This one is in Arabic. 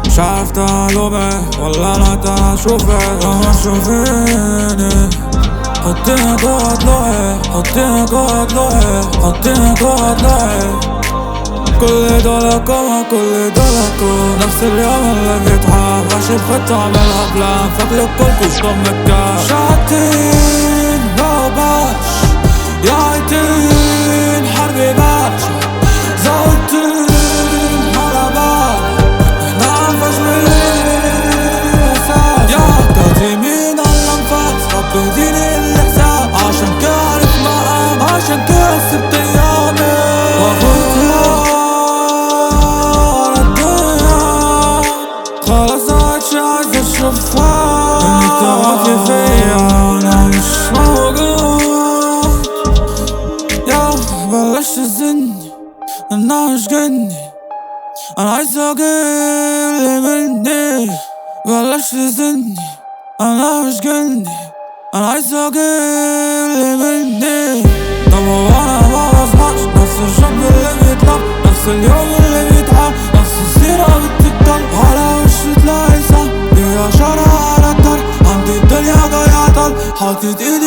مش عارف تعلمي ولا انا تشوفك لما تشوفيني حطيني جوا ضلوعي، حطيني جوا ضلوعي، حطيني جوا ضلوعي. كل دولكم كل دولكم نفس اليوم اللي بيتحب ماشي بخطة عاملها بلان فاكلك كلكوا شطب مكان شاتين باباش يا عيتين حربي باش زولتين حربات احنا عنفش بالإحساس يا كاتمين الأنفاس رب اهديني الإحساس عشان كعرف مقام عشان كسبت أيامي خلاص عادش عايز اشوفها انك توقفي فيا وانا مش موجود يا بلاش تزني انا مش جني انا عايز اجيلي مني بلاش تزني انا مش جني انا عايز اجيلي مني طب هو انا ما بسمعش نفس الشاب اللي بيطلع نفس اليوم اللي بيتعب نفس السيرة بتتطل على وش تلاقي صح يا شارع على الطريق عندي الدنيا جاية طل حاطط ايدي